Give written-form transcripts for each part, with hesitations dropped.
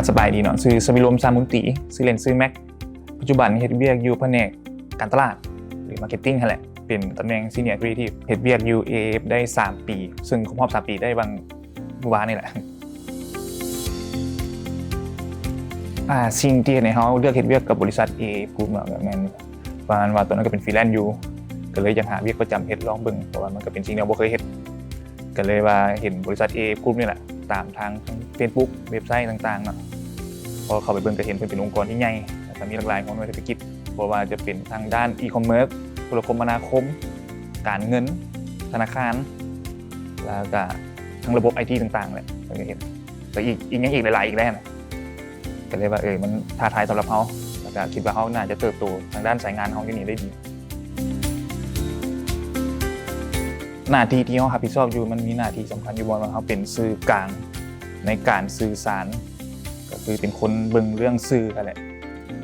สบายดีเนาะซื้อสมิรมซามุนตีซื้อเล่นซื้อแม็กปัจจุบันเฮ็ดเวียกอยู่แผนกการตลาดหรือมาร์เก็ตติ้งนั่นแหละเป็นตำแหน่งซีเนียร์ครีเอทีฟเฮ็ดเวียกอยู่ AF ได้3 ปีซึ่งครบรอบ3 ปีได้บางวานนี่แหละสิ่งที่ในเฮาเลือกเฮ็ดเวียกกับบริษัท AF Group เนาะแม่นประมาณว่าตอนนั้นก็เป็นฟรีแลนซ์อยู่ก็เลยอยากหาเวียกประจำเฮ็ดลองเบิ่งเพราะว่ามันก็เป็นสิ่งที่เราบ่เคยเฮ็ดก็เลยว่าเห็นบริษัท AF Group นี่แหละตามทาง Facebook เว็บไซต์ต่างๆเนาะพอเข้าไปเบิ่งก็เห็นเพิ่นเป็นองค์กรที่ใหญ่แล้วก็มีหลากหลายของธุรกิจบ่ว่าจะเป็นทางด้านอีคอมเมิร์ซโทรคมนาคมการเงินธนาคารแล้วก็ทั้งระบบ IT ต่างๆแหละเพิ่นก็เห็นแต่อีกอย่างอีกหลายๆอีกแล้วนะก็เลยว่ามันท้าทายสำหรับเฮาแล้วก็คิดว่าเฮาน่าจะเติบโตทางด้านสายงานเฮาที่นี่ได้ดีหน้าที่ที่เฮารับผิดชอบอยู่มันมีหน้าที่สำคัญอยู่บ่ว่าเฮาเป็นสื่อกลางในการสื่อสารก็คือเป็นคนเบิ่งเรื่องสื่อนั่นแหละ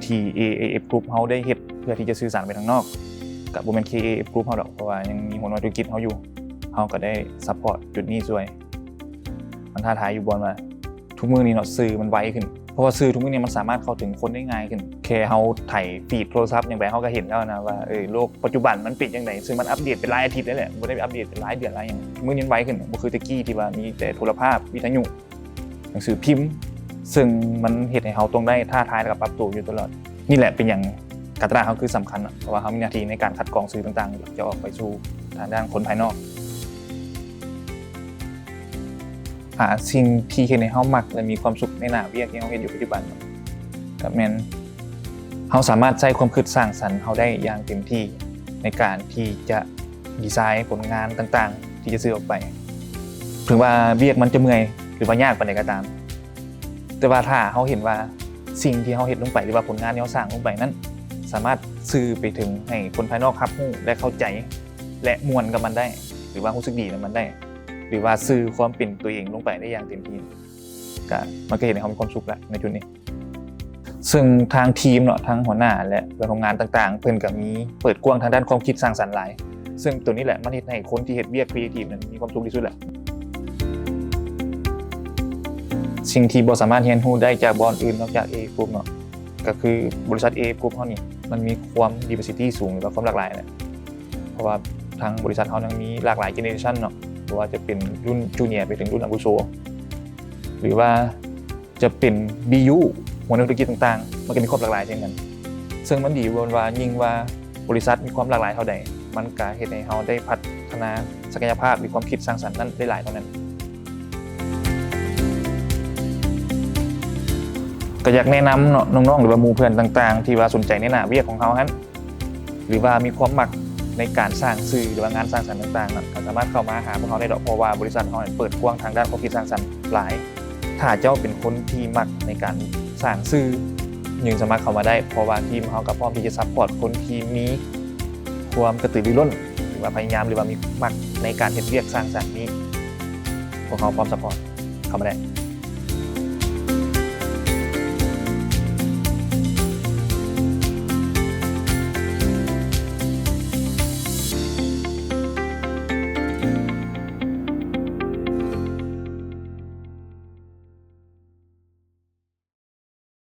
ที่ AF Group เฮาได้เฮ็ดเพื่อที่จะสื่อสารไปทางนอกก็บ่แม่น AF Group เฮาดอกเพราะว่ายังมีหัวหน้าธุรกิจเฮาอยู่เฮาก็ได้ซัพพอร์ตจุดนี้ช่วยมันท้าทายอยู่บ่ว่าทุกมื้อนี้เนาะสื่อมันไวขึ้นเพราะว่าสื่อทุกมื้อนี้มันสามารถเข้าถึงคนได้ง่ายขึ้นแค่เฮาไถฟีดโทรศัพท์อย่างแบบเฮาก็เห็นแล้วนะว่าโลกปัจจุบันมันเป็นจังได๋ซึ่งมันอัปเดตเป็นรายอาทิตย์นั่นแหละบ่ได้อัปเดตเป็นรายเดือนรายหยังมื้อนี้ไวขึ้นบ่คือแต่กี้ที่ว่ามีแต่โทรภาพวิทยุหนังสือพิมพ์ซึ่งมันเฮ็ดให้เฮาต้องได้ท้าทายแล้วก็ปรับตัวอยู่ตลอดนี่แหละเป็นอย่างการตลาดเฮาคือสำคัญเพราะว่าเฮามีหน้าที่ในการคัดกรองสื่อต่างๆจะออกไปสู่ทางด้านคนภายนอกสิ่งที่เฮ็ดให้เฮามักและมีความสุขในหน้าเวียกที่เฮาเฮ็ดอยู่ปัจจุบันก็แม่นเฮาสามารถใช้ความคิดสร้างสรรค์เฮาได้อย่างเต็มที่ในการที่จะดีไซน์ผลงานต่างๆที่จะสื่อออกไปถึงว่าเวียกมันจะเมื่อยหรือว่ายากปานใดก็ตามแต่ว่าถ้าเฮาเห็นว่าสิ่งที่เฮาเฮ็ดลงไปหรือว่าผลงานที่เฮาสร้างลงไปนั้นสามารถสื่อไปถึงให้คนภายนอกรับรู้และเข้าใจและม่วนกับมันได้หรือว่ารู้สึกดีกับมันได้หรือว่าสื่อความเป็นตัวเองลงไปได้อย่างเต็มที่ก็มันก็เห็นให้เฮามีความสุขแล้วในจุดนี้ซึ่งทางทีมเนาะทางหัวหน้าและเพื่อนร่วมงานต่างๆเพิ่นก็มีเปิดกว้างทางด้านความคิดสร้างสรรค์หลายซึ่งตัวนี้แหละมันเฮ็ดให้คนที่เฮ็ดเวียกครีเอทีฟนั้นมีความสุขที่สุดแหละสิ่งที่บ่สามารถเรียนรู้ได้จากบอนอื่นนอกจาก AF Group เนาะก็คือบริษัท AF Group เฮานี่มันมีความ diversity สูงหรือว่าความหลากหลายแหละเพราะว่าทางบริษัทเฮายังมีหลากหลายเจเนอเรชันเนาะบ่ว่าจะเป็นรุ่นจูเนียร์ไปถึงรุ่นอาวุโสหรือว่าจะเป็น BU หัวหน้าธุรกิจต่างๆมันก็มีความหลากหลายเช่นกันซึ่งมันดีว่ายิ่งว่าบริษัทมีความหลากหลายเท่าใดมันก็เฮ็ดให้เฮาได้พัฒนาศักยภาพหรือความคิดสร้างสรรค์นั้นได้หลายเท่านั้นก็อยากแนะนำเนาะน้องๆหรือว่าหมู่เพื่อนต่างๆที่ว่าสนใจในหน้าเวียกของเฮานั้นหรือว่ามีความมักในการสร้างสื่อหรือว่างานสร้างสรรค์ต่างๆก็สามารถเข้ามาหาพวกเฮาได้ดอกเพราะว่าบริษัทเฮาเปิดกว้างทางด้านความคิดสร้างสรรค์หลายถ้าเจ้าเป็นคนที่มักในการสร้างสื่อยังสามารถเข้ามาได้เพราะว่าทีมเฮาก็พร้อมที่จะซัพพอร์ตคนที่มีความกระตือรือร้นหรือว่าพยายามหรือว่ามีมักในการเฮ็ดเวียกสร้างสรรค์นี้พวกเฮาพร้อมซัพพอร์ตเข้ามาได้